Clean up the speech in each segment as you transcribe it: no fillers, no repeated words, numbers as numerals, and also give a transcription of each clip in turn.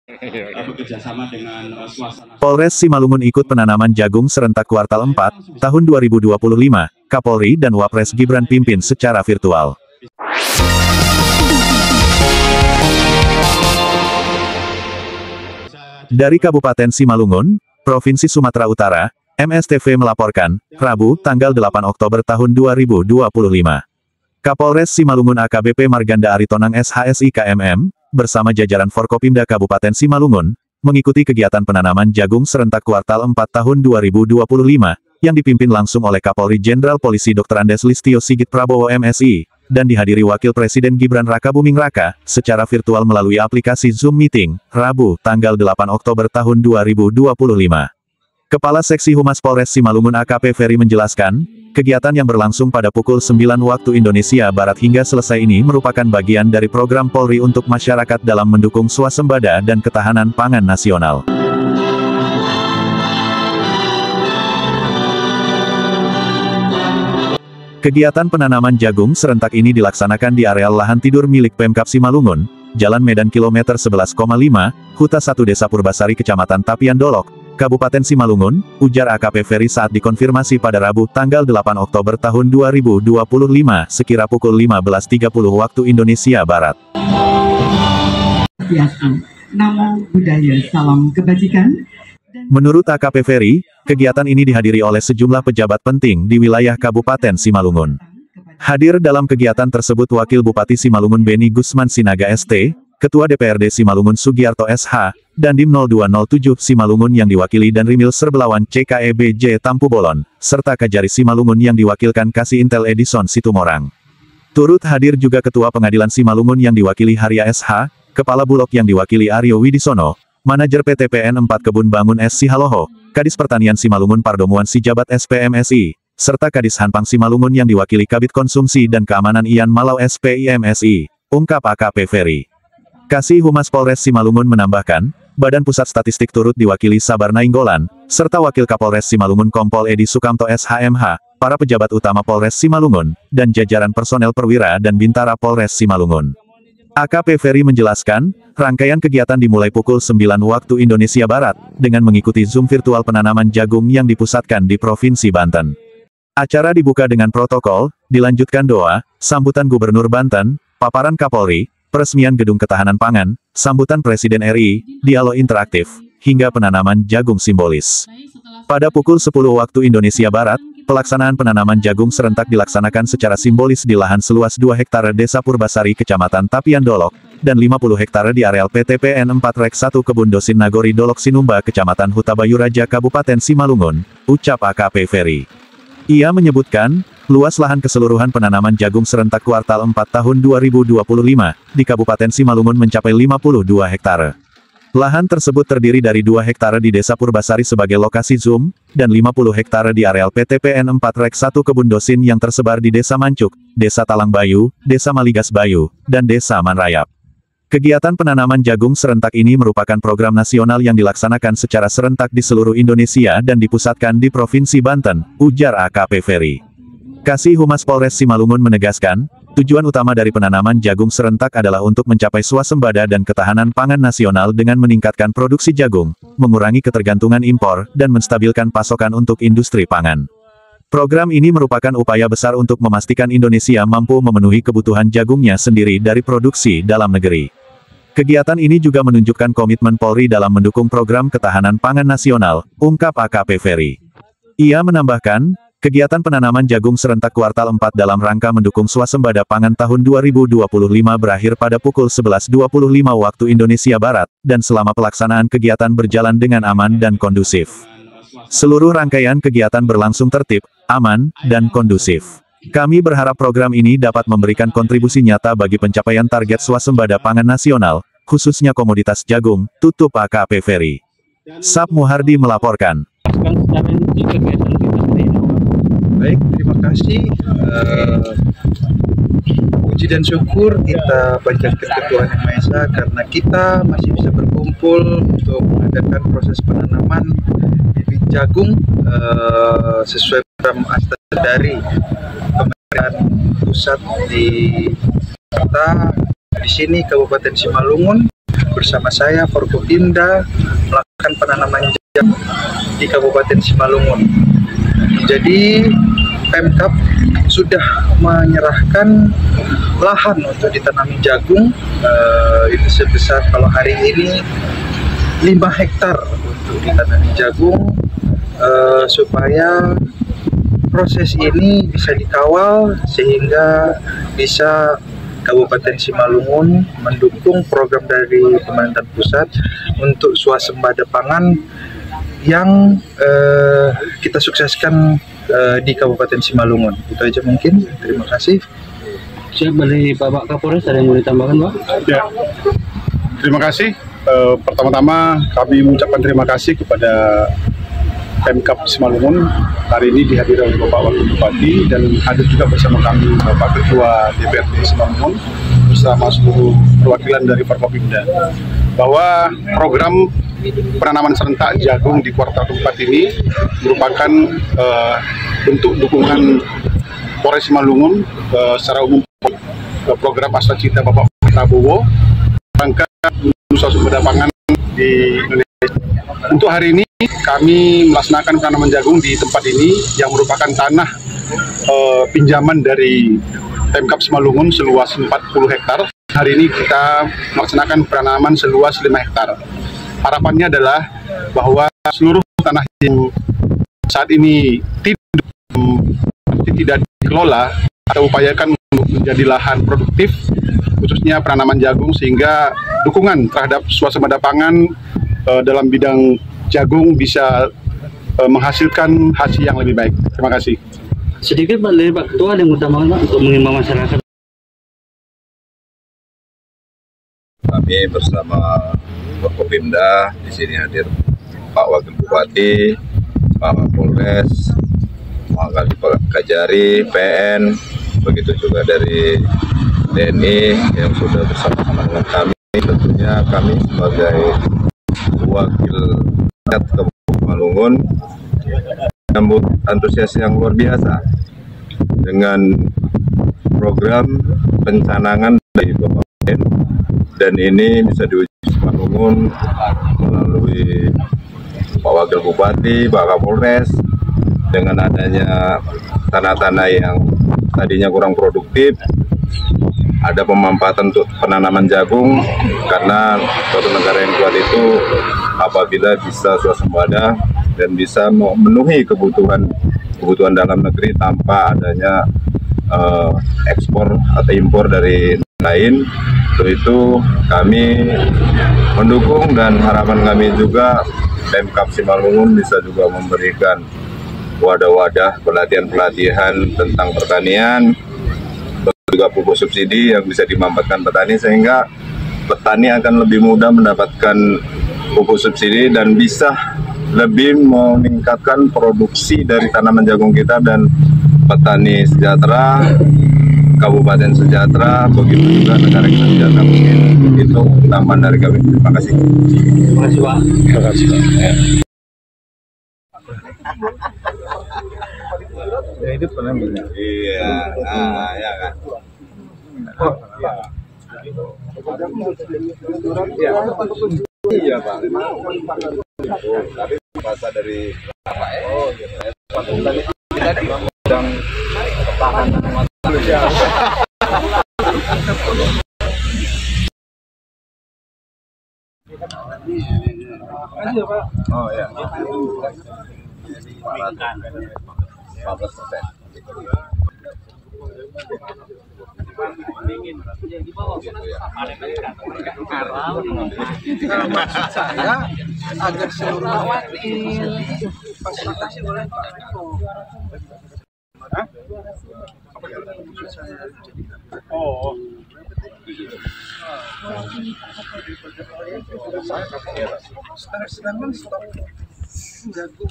bekerja sama dengan suasana. Polres Simalungun ikut penanaman jagung serentak kuartal 4, tahun 2025, Kapolri dan Wapres Gibran pimpin secara virtual. Dari Kabupaten Simalungun, Provinsi Sumatera Utara, MSTV melaporkan, Rabu, tanggal 8 Oktober tahun 2025. Kapolres Simalungun AKBP Marganda Aritonang SHSI KMM, bersama jajaran Forkopimda Kabupaten Simalungun, mengikuti kegiatan penanaman jagung serentak kuartal 4 tahun 2025, yang dipimpin langsung oleh Kapolri Jenderal Polisi Dr. Andes Listio Sigit Prabowo MSI, dan dihadiri Wakil Presiden Gibran Rakabuming Raka, secara virtual melalui aplikasi Zoom Meeting, Rabu, tanggal 8 Oktober tahun 2025. Kepala Seksi Humas Polres Simalungun AKP Ferry menjelaskan, kegiatan yang berlangsung pada pukul 9 waktu Indonesia Barat hingga selesai ini merupakan bagian dari program Polri untuk masyarakat dalam mendukung swasembada dan ketahanan pangan nasional. Kegiatan penanaman jagung serentak ini dilaksanakan di areal lahan tidur milik Pemkab Simalungun, Jalan Medan Kilometer 11,5, Huta 1 Desa Purbasari Kecamatan Tapian Dolok, Kabupaten Simalungun, ujar AKP Ferry saat dikonfirmasi pada Rabu tanggal 8 Oktober tahun 2025 sekira pukul 15.30 waktu Indonesia Barat. Biasa, namo budaya, salam kebajikan. Menurut AKP Ferry, kegiatan ini dihadiri oleh sejumlah pejabat penting di wilayah Kabupaten Simalungun. Hadir dalam kegiatan tersebut Wakil Bupati Simalungun Beni Gusman Sinaga ST, Ketua DPRD Simalungun Sugiarto SH, Dandim 0207 Simalungun yang diwakili dan Rimil Serbelawan CKEBJ Tampu Bolon, serta Kajari Simalungun yang diwakilkan Kasih Intel Edison Situmorang. Turut hadir juga Ketua Pengadilan Simalungun yang diwakili Haria SH, Kepala Bulog yang diwakili Aryo Widisono, Manajer PT PN 4 Kebun Bangun S. Sihaloho, Kadis Pertanian Simalungun Pardomuan Sijabat SPMSI, serta Kadis Hanpang Simalungun yang diwakili Kabid Konsumsi dan Keamanan Ian Malau SPIMSI, ungkap AKP Ferry. Kasih Humas Polres Simalungun menambahkan, Badan Pusat Statistik turut diwakili Sabar Nainggolan, serta Wakil Kapolres Simalungun Kompol Edi Sukamto SHMH, para pejabat utama Polres Simalungun, dan jajaran personel perwira dan bintara Polres Simalungun. AKP Ferry menjelaskan, rangkaian kegiatan dimulai pukul 9 waktu Indonesia Barat, dengan mengikuti Zoom virtual penanaman jagung yang dipusatkan di Provinsi Banten. Acara dibuka dengan protokol, dilanjutkan doa, sambutan Gubernur Banten, paparan Kapolri, peresmian Gedung Ketahanan Pangan, sambutan Presiden RI, dialog interaktif, hingga penanaman jagung simbolis. Pada pukul 10 waktu Indonesia Barat, pelaksanaan penanaman jagung serentak dilaksanakan secara simbolis di lahan seluas 2 hektare Desa Purbasari Kecamatan Tapian Dolok, dan 50 hektare di areal PT PN 4 Rek 1 Kebun Dosin Nagori Dolok Sinumba Kecamatan Hutabayu Raja Kabupaten Simalungun, ucap AKP Ferry. Ia menyebutkan, luas lahan keseluruhan penanaman jagung serentak kuartal 4 tahun 2025, di Kabupaten Simalungun mencapai 52 hektare. Lahan tersebut terdiri dari 2 hektare di Desa Purbasari sebagai lokasi Zoom, dan 50 hektare di areal PT PN 4 Rek 1 Kebun Dosin yang tersebar di Desa Mancuk, Desa Talang Bayu, Desa Maligas Bayu, dan Desa Manrayap. Kegiatan penanaman jagung serentak ini merupakan program nasional yang dilaksanakan secara serentak di seluruh Indonesia dan dipusatkan di Provinsi Banten, ujar AKP Ferry. Kasih Humas Polres Simalungun menegaskan, tujuan utama dari penanaman jagung serentak adalah untuk mencapai swasembada dan ketahanan pangan nasional dengan meningkatkan produksi jagung, mengurangi ketergantungan impor, dan menstabilkan pasokan untuk industri pangan. Program ini merupakan upaya besar untuk memastikan Indonesia mampu memenuhi kebutuhan jagungnya sendiri dari produksi dalam negeri. Kegiatan ini juga menunjukkan komitmen Polri dalam mendukung program ketahanan pangan nasional, ungkap AKP Ferry. Ia menambahkan, kegiatan penanaman jagung serentak kuartal 4 dalam rangka mendukung swasembada pangan tahun 2025 berakhir pada pukul 11.25 waktu Indonesia Barat, dan selama pelaksanaan kegiatan berjalan dengan aman dan kondusif. Seluruh rangkaian kegiatan berlangsung tertib, aman, dan kondusif. Kami berharap program ini dapat memberikan kontribusi nyata bagi pencapaian target swasembada pangan nasional, khususnya komoditas jagung, tutup AKP Ferry. Sap Muhardi melaporkan. Baik, terima kasih. Puji dan syukur kita panjatkan ke Tuhan Yang Maha Esa karena kita masih bisa berkumpul untuk mengadakan proses penanaman bibit jagung sesuai program ASTA dari pemerintahan pusat di kota di sini Kabupaten Simalungun. bersama saya Forkopimda melakukan penanaman jagung di Kabupaten Simalungun. Jadi Pemkab sudah menyerahkan lahan untuk ditanami jagung, itu sebesar kalau hari ini 5 hektar untuk ditanami jagung, supaya proses ini bisa dikawal sehingga bisa Kabupaten Simalungun mendukung program dari pemerintahan pusat untuk swasembada pangan yang kita sukseskan di Kabupaten Simalungun. Itu aja mungkin. Terima kasih. Siap, dari Bapak Kapolres ada yang mau ditambahkan, Pak? Ya, terima kasih. Pertama-tama kami mengucapkan terima kasih kepada Pemkab Simalungun. Hari ini dihadiri oleh Bapak Wakil Bupati dan hadir juga bersama kami Bapak Ketua DPRD Simalungun bersama seluruh perwakilan dari Forkopimda, bahwa program penanaman serentak jagung di kuartal keempat ini merupakan bentuk dukungan Polres Simalungun secara umum program Astra-Cita Bapak Prabowo rangka swasembada pangan di Indonesia. Untuk hari ini kami melaksanakan penanaman jagung di tempat ini yang merupakan tanah pinjaman dari Pemkab Simalungun seluas 40 hektar. Hari ini kita melaksanakan penanaman seluas 5 hektar. Harapannya adalah bahwa seluruh tanah yang saat ini tidak dikelola kita upayakan untuk menjadi lahan produktif, khususnya penanaman jagung, sehingga dukungan terhadap swasembada pangan dalam bidang jagung bisa menghasilkan hasil yang lebih baik. Terima kasih. Sedikit Pak dari Pak Ketua ada yang utamakan Pak untuk mengimbau masyarakat. Kami bersama Forkopimda di sini hadir Pak Wakil Bupati, Pak Polres, Pak Kajari, PN, begitu juga dari TNI yang sudah bersama dengan kami. Tentunya kami sebagai wakil rakyat Kabupaten Simalungun menyambut antusias yang luar biasa dengan program pencanangan dari Bapak PN, dan ini bisa diuji Simalungun melalui Pak Wakil Bupati, Pak Kapolres, dengan adanya tanah-tanah yang tadinya kurang produktif, ada pemanfaatan untuk penanaman jagung, karena suatu negara yang kuat itu apabila bisa swasembada dan bisa memenuhi kebutuhan dalam negeri tanpa adanya ekspor atau impor dari lain. Untuk itu kami mendukung, dan harapan kami juga Pemkab Simalungun bisa juga memberikan wadah-wadah pelatihan-pelatihan tentang pertanian, juga pupuk subsidi yang bisa dimanfaatkan petani, sehingga petani akan lebih mudah mendapatkan pupuk subsidi dan bisa lebih meningkatkan produksi dari tanaman jagung kita, dan petani sejahtera, kabupaten sejahtera, begitu juga negara kita sejahtera. Mungkin itu tambahan dari kami. Terima kasih. Terima kasih Pak. Terima kasih. Ya, itu pernah bilang. Iya, ya kan. Iya Pak. Tapi bahasa dari Bapak ya. Oh iya. Tadi sedang tahan manusia. Oh ya. 15%. Maksud saya agar seluruh wakil fasilitasi oleh Pak Menko. Oh. Sedangkan stok jagung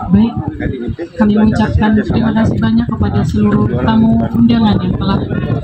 Baik, kami mengucapkan terima kasih banyak kepada seluruh tamu undangan yang telah ikut